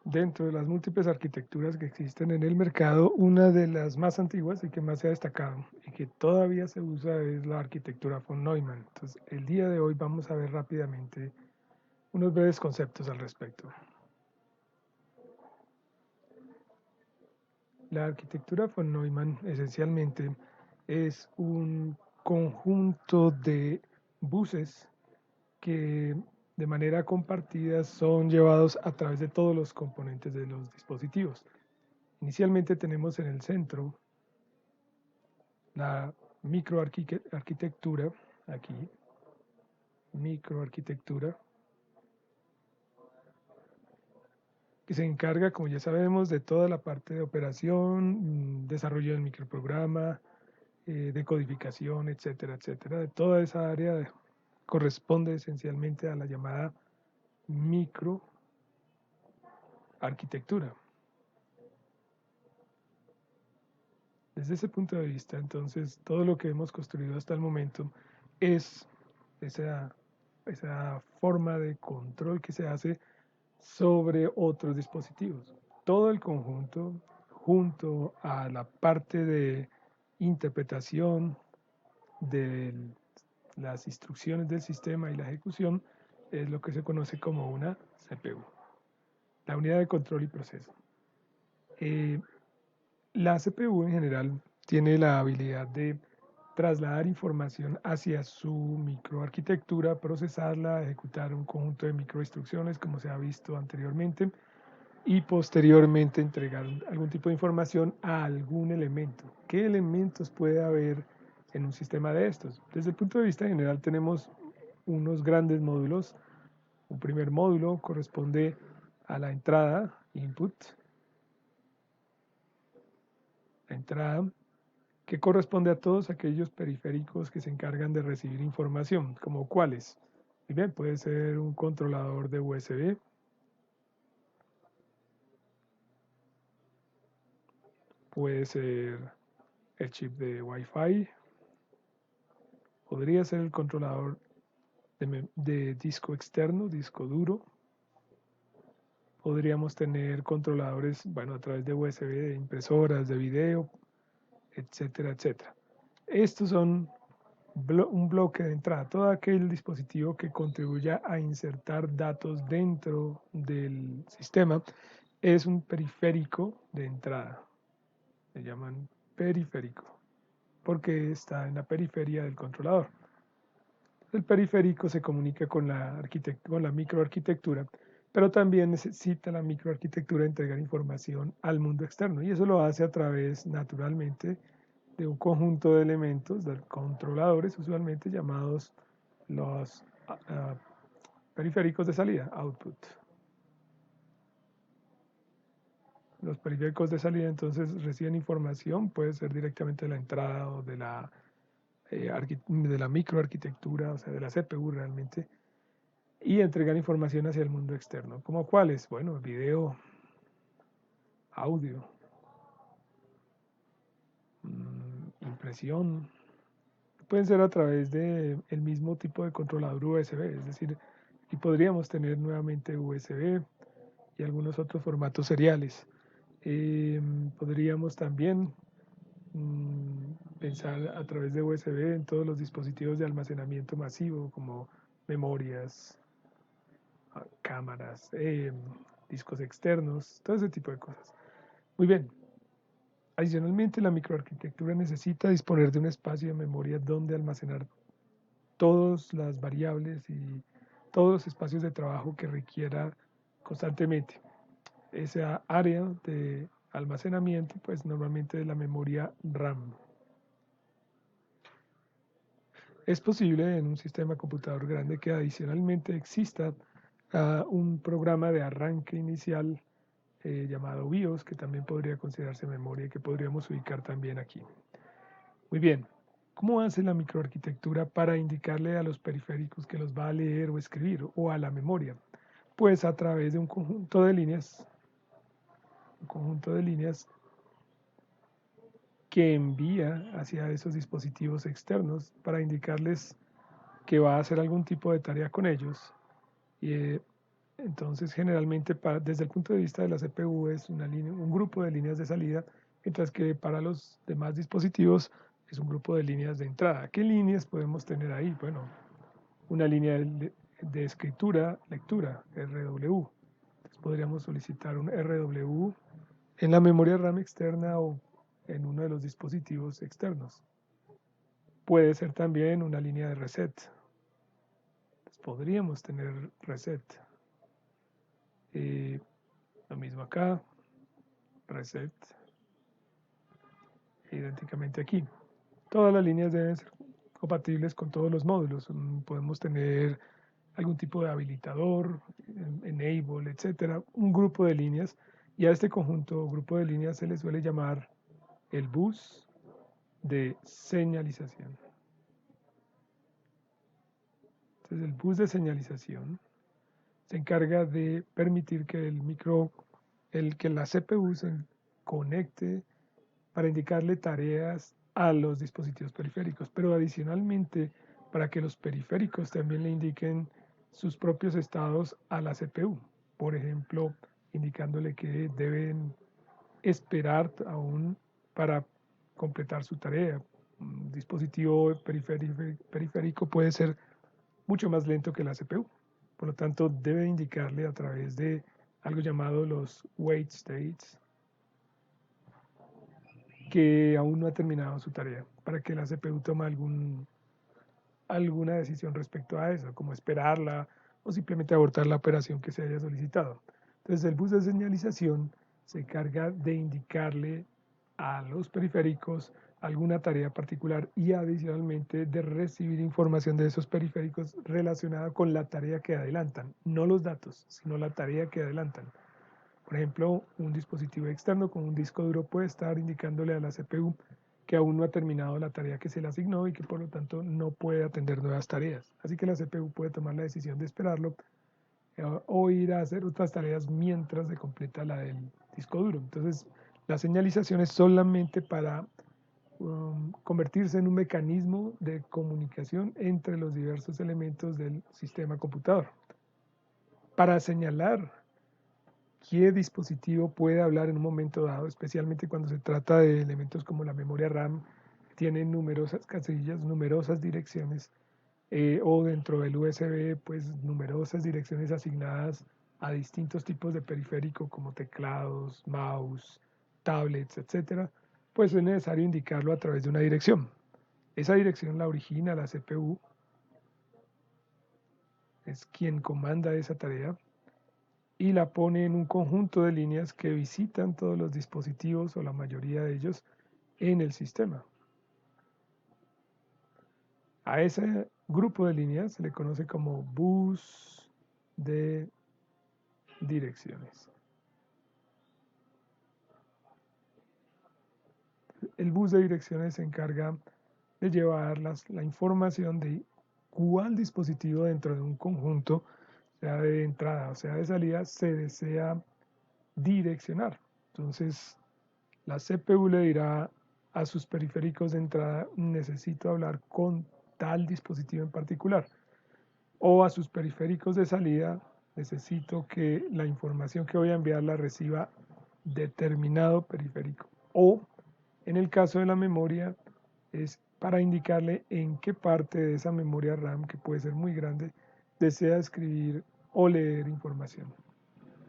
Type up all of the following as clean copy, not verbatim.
Dentro de las múltiples arquitecturas que existen en el mercado, una de las más antiguas y que más se ha destacado y que todavía se usa es la arquitectura von Neumann. Entonces, el día de hoy vamos a ver rápidamente unos breves conceptos al respecto. La arquitectura von Neumann esencialmente es un conjunto de buses que de manera compartida son llevados a través de todos los componentes de los dispositivos. Inicialmente tenemos en el centro la microarquitectura, aquí, microarquitectura, que se encarga, como ya sabemos, de toda la parte de operación, desarrollo del microprograma, de codificación, etcétera, etcétera. De toda esa área corresponde esencialmente a la llamada microarquitectura. Desde ese punto de vista, entonces, todo lo que hemos construido hasta el momento es esa, esa forma de control que se hace sobre otros dispositivos. Todo el conjunto, junto a la parte de interpretación de las instrucciones del sistema y la ejecución, es lo que se conoce como una CPU, la unidad de control y proceso. Eh, la CPU en general tiene la habilidad de trasladar información hacia su microarquitectura, procesarla, ejecutar un conjunto de microinstrucciones como se ha visto anteriormente y posteriormente entregar algún tipo de información a algún elemento. ¿Qué elementos puede haber en un sistema de estos? Desde el punto de vista general tenemos unos grandes módulos. Un primer módulo corresponde a la entrada, input, la entrada, que corresponde a todos aquellos periféricos que se encargan de recibir información, como cuáles. Bien, puede ser un controlador de USB, puede ser el chip de Wi-Fi, podría ser el controlador de disco externo, disco duro. Podríamos tener controladores, bueno, a través de USB, de impresoras, de video, etcétera, etcétera. Estos son un bloque de entrada, todo aquel dispositivo que contribuya a insertar datos dentro del sistema es un periférico de entrada. Se llaman periférico porque está en la periferia del controlador. El periférico se comunica con la microarquitectura, pero también necesita la microarquitectura entregar información al mundo externo y eso lo hace a través naturalmente de un conjunto de elementos, de controladores usualmente llamados los uh, periféricos de salida, output. Los periféricos de salida entonces reciben información, puede ser directamente de la entrada o de la microarquitectura, o sea, de la CPU realmente, y entregar información hacia el mundo externo. ¿Como cuáles? Bueno, video, audio, impresión. Pueden ser a través del mismo tipo de controlador USB, es decir, y podríamos tener nuevamente USB y algunos otros formatos seriales. Podríamos también pensar a través de USB en todos los dispositivos de almacenamiento masivo como memorias, cámaras, discos externos, todo ese tipo de cosas. Muy bien. Adicionalmente, la microarquitectura necesita disponer de un espacio de memoria donde almacenar todas las variables y todos los espacios de trabajo que requiera constantemente. Esa área de almacenamiento, pues normalmente es la memoria RAM. Es posible en un sistema computador grande que adicionalmente exista un programa de arranque inicial llamado BIOS, que también podría considerarse memoria y que podríamos ubicar también aquí. Muy bien, ¿cómo hace la microarquitectura para indicarle a los periféricos que los va a leer o escribir o a la memoria? Pues a través de un conjunto de líneas que envía hacia esos dispositivos externos para indicarles que va a hacer algún tipo de tarea con ellos. Entonces, generalmente, desde el punto de vista de la CPU es un grupo de líneas de salida, mientras que para los demás dispositivos es un grupo de líneas de entrada. ¿Qué líneas podemos tener ahí? Bueno, una línea de escritura, lectura, RW. Entonces, podríamos solicitar un RW en la memoria RAM externa o en uno de los dispositivos externos. Puede ser también una línea de reset. Entonces, podríamos tener reset. Lo mismo acá, reset, idénticamente aquí. Todas las líneas deben ser compatibles con todos los módulos. Podemos tener algún tipo de habilitador, enable, etcétera, un grupo de líneas. Y a este conjunto o grupo de líneas se le suele llamar el bus de señalización. Entonces, el bus de señalización se encarga de permitir que que la CPU se conecte para indicarle tareas a los dispositivos periféricos, pero adicionalmente para que los periféricos también le indiquen sus propios estados a la CPU. Por ejemplo, indicándole que deben esperar aún para completar su tarea. Un dispositivo periférico puede ser mucho más lento que la CPU. Por lo tanto, debe indicarle a través de algo llamado los wait states que aún no ha terminado su tarea, para que la CPU tome alguna decisión respecto a eso, como esperarla o simplemente abortar la operación que se haya solicitado. Entonces el bus de señalización se encarga de indicarle a los periféricos alguna tarea particular y adicionalmente de recibir información de esos periféricos relacionada con la tarea que adelantan, no los datos, sino la tarea que adelantan. Por ejemplo, un dispositivo externo con un disco duro puede estar indicándole a la CPU que aún no ha terminado la tarea que se le asignó y que por lo tanto no puede atender nuevas tareas. Así que la CPU puede tomar la decisión de esperarlo o ir a hacer otras tareas mientras se completa la del disco duro. Entonces, la señalización es solamente para convertirse en un mecanismo de comunicación entre los diversos elementos del sistema computador. Para señalar qué dispositivo puede hablar en un momento dado, especialmente cuando se trata de elementos como la memoria RAM, que tienen numerosas casillas, numerosas direcciones, o dentro del USB, pues numerosas direcciones asignadas a distintos tipos de periférico como teclados, mouse, tablets, etcétera, pues es necesario indicarlo a través de una dirección. Esa dirección la origina la CPU, es quien comanda esa tarea y la pone en un conjunto de líneas que visitan todos los dispositivos o la mayoría de ellos en el sistema. A ese grupo de líneas se le conoce como bus de direcciones. El bus de direcciones se encarga de llevar la información de cuál dispositivo dentro de un conjunto, sea de entrada o sea de salida, se desea direccionar. Entonces, la CPU le dirá a sus periféricos de entrada, necesito hablar con tal dispositivo en particular. O a sus periféricos de salida, necesito que la información que voy a enviar la reciba determinado periférico. O en el caso de la memoria, es para indicarle en qué parte de esa memoria RAM, que puede ser muy grande, desea escribir o leer información.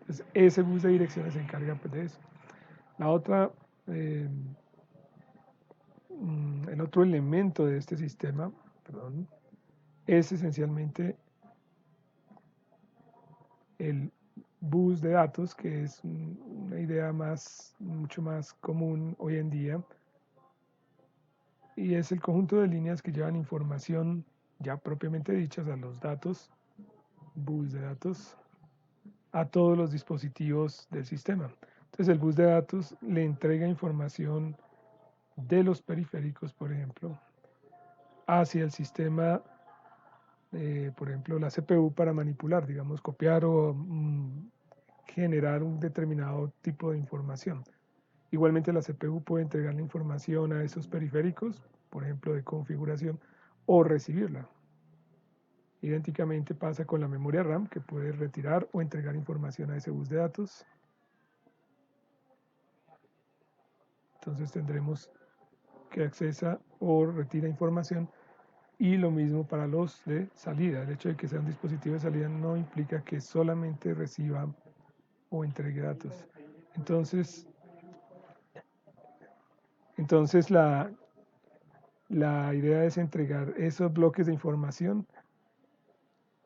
Entonces, ese bus de direcciones se encarga pues, de eso. La otra, eh, el otro elemento de este sistema, perdón, es esencialmente el bus de datos, que es una idea mucho más común hoy en día, y es el conjunto de líneas que llevan información ya propiamente dichas a los datos, bus de datos, a todos los dispositivos del sistema. Entonces el bus de datos le entrega información de los periféricos, por ejemplo, hacia el sistema, por ejemplo, la CPU para manipular, digamos, copiar o generar un determinado tipo de información. Igualmente la CPU puede entregar la información a esos periféricos, por ejemplo, de configuración, o recibirla. Idénticamente pasa con la memoria RAM, que puede retirar o entregar información a ese bus de datos. Entonces tendremos que accesa o retira información, y lo mismo para los de salida. El hecho de que sea un dispositivo de salida no implica que solamente reciba o entregue datos. Entonces la idea es entregar esos bloques de información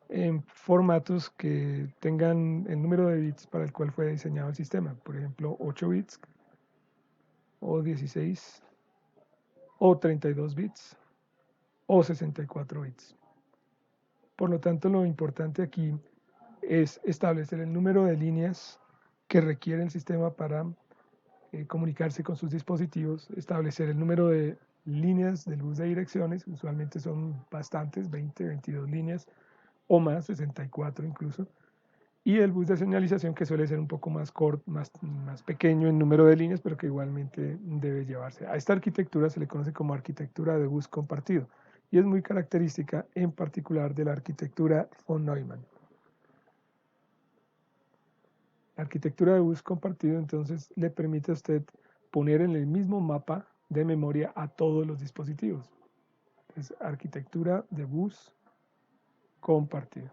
en formatos que tengan el número de bits para el cual fue diseñado el sistema. Por ejemplo, 8 bits o 16 o 32 bits o 64 bits. Por lo tanto, lo importante aquí es establecer el número de líneas que requiere el sistema para comunicarse con sus dispositivos, establecer el número de líneas del bus de direcciones, usualmente son bastantes, 20, 22 líneas o más, 64 incluso, y el bus de señalización, que suele ser un poco más corto, más pequeño en número de líneas, pero que igualmente debe llevarse. A esta arquitectura se le conoce como arquitectura de bus compartido, y es muy característica en particular de la arquitectura von Neumann. La arquitectura de bus compartido entonces le permite a usted poner en el mismo mapa de memoria a todos los dispositivos. Es arquitectura de bus compartido.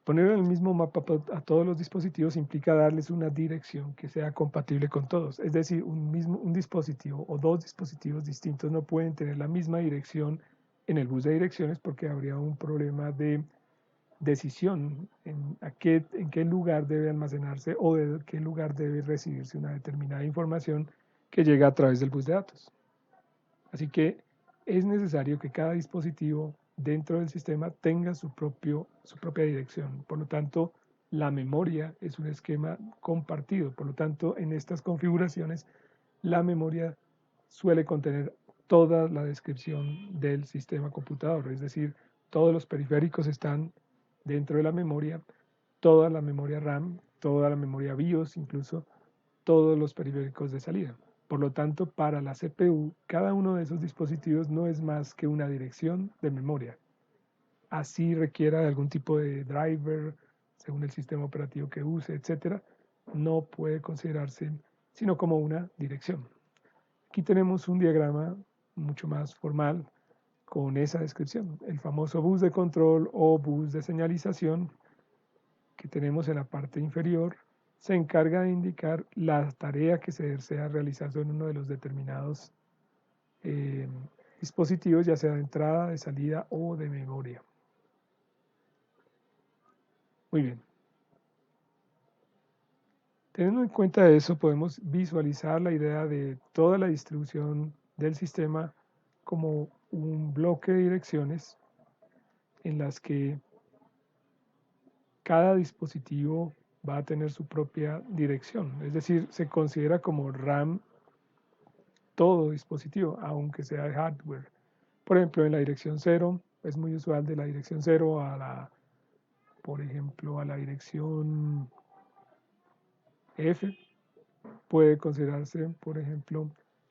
Poner en el mismo mapa a todos los dispositivos implica darles una dirección que sea compatible con todos. Es decir, un dispositivo o dos dispositivos distintos no pueden tener la misma dirección en el bus de direcciones, porque habría un problema de decisión en qué lugar debe almacenarse o de qué lugar debe recibirse una determinada información que llega a través del bus de datos. Así que es necesario que cada dispositivo dentro del sistema tenga su propia dirección. Por lo tanto, la memoria es un esquema compartido. Por lo tanto, en estas configuraciones, la memoria suele contener toda la descripción del sistema computador. Es decir, todos los periféricos están dentro de la memoria, toda la memoria RAM, toda la memoria BIOS, incluso todos los periféricos de salida. Por lo tanto, para la CPU, cada uno de esos dispositivos no es más que una dirección de memoria. Así requiera de algún tipo de driver, según el sistema operativo que use, etc., no puede considerarse sino como una dirección. Aquí tenemos un diagrama mucho más formal con esa descripción. El famoso bus de control o bus de señalización que tenemos en la parte inferior se encarga de indicar la tarea que se desea realizar sobre uno de los determinados eh, dispositivos, ya sea de entrada, de salida o de memoria. Muy bien. Teniendo en cuenta eso, podemos visualizar la idea de toda la distribución del sistema como un bloque de direcciones en las que cada dispositivo va a tener su propia dirección. Es decir, se considera como RAM todo dispositivo, aunque sea de hardware. Por ejemplo, en la dirección 0, es muy usual de la dirección 0 por ejemplo, a la dirección F, puede considerarse, por ejemplo,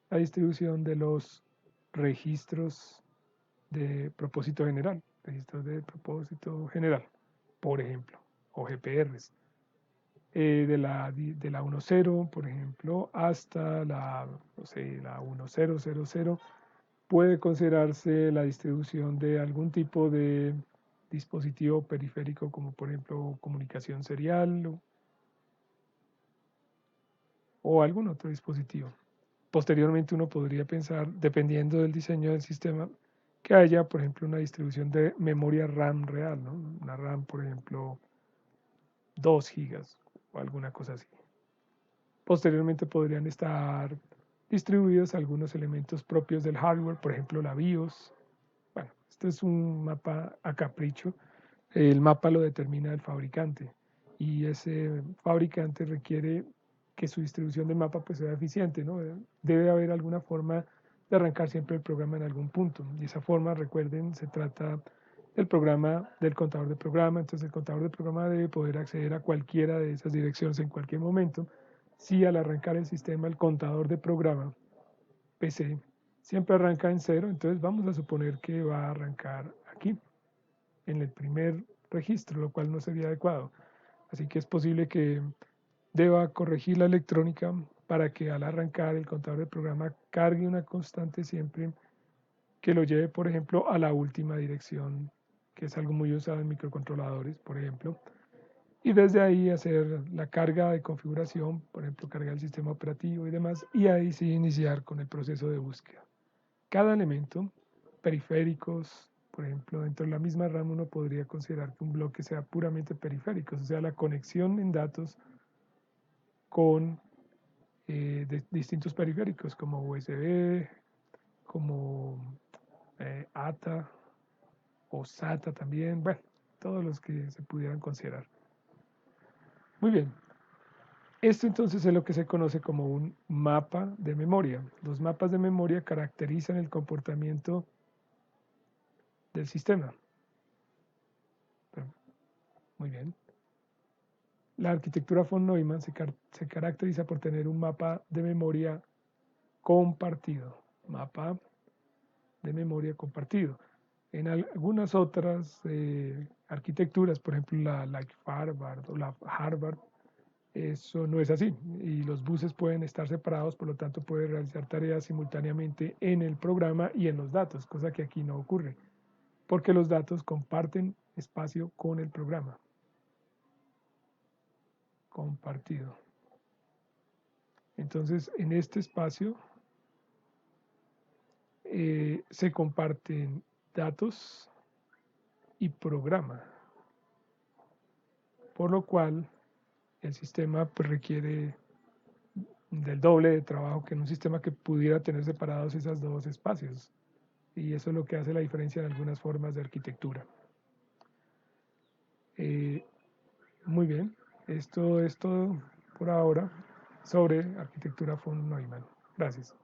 la distribución de los registros de propósito general, por ejemplo, o GPRs. De la 1.0, por ejemplo, hasta la, no sé, la 1.0.0.0, puede considerarse la distribución de algún tipo de dispositivo periférico, como por ejemplo comunicación serial o algún otro dispositivo. Posteriormente uno podría pensar, dependiendo del diseño del sistema, que haya, por ejemplo, una distribución de memoria RAM real, ¿no? Una RAM, por ejemplo, 2 gigas o alguna cosa así. Posteriormente podrían estar distribuidos algunos elementos propios del hardware, por ejemplo, la BIOS. Bueno, este es un mapa a capricho. El mapa lo determina el fabricante, y ese fabricante requiere que su distribución de mapa pues sea eficiente, ¿no? Debe haber alguna forma de arrancar siempre el programa en algún punto, y esa forma, recuerden, se trata del programa, del contador de programa. Entonces el contador de programa debe poder acceder a cualquiera de esas direcciones en cualquier momento. Si al arrancar el sistema, el contador de programa PC siempre arranca en cero, entonces vamos a suponer que va a arrancar aquí, en el primer registro, lo cual no sería adecuado. Así que es posible que deba corregir la electrónica para que al arrancar el contador del programa cargue una constante siempre que lo lleve, por ejemplo, a la última dirección, que es algo muy usado en microcontroladores, por ejemplo, y desde ahí hacer la carga de configuración, por ejemplo, cargar el sistema operativo y demás, y ahí sí iniciar con el proceso de búsqueda. Cada elemento, periféricos, por ejemplo, dentro de la misma RAM uno podría considerar que un bloque sea puramente periféricos, o sea, la conexión en datos con distintos periféricos como USB, como ATA o SATA también, bueno, todos los que se pudieran considerar. Muy bien, esto entonces es lo que se conoce como un mapa de memoria. Los mapas de memoria caracterizan el comportamiento del sistema. Muy bien. La arquitectura von Neumann se caracteriza por tener un mapa de memoria compartido. Mapa de memoria compartido. En algunas otras arquitecturas, por ejemplo la Harvard o la Harvard, eso no es así y los buses pueden estar separados, por lo tanto puede realizar tareas simultáneamente en el programa y en los datos, cosa que aquí no ocurre, porque los datos comparten espacio con el programa compartido. Entonces, en este espacio se comparten datos y programa, por lo cual el sistema pues, requiere del doble de trabajo que en un sistema que pudiera tener separados esos dos espacios. Y eso es lo que hace la diferencia en algunas formas de arquitectura. Eh, muy bien, esto es todo por ahora sobre arquitectura von Neumann. Gracias.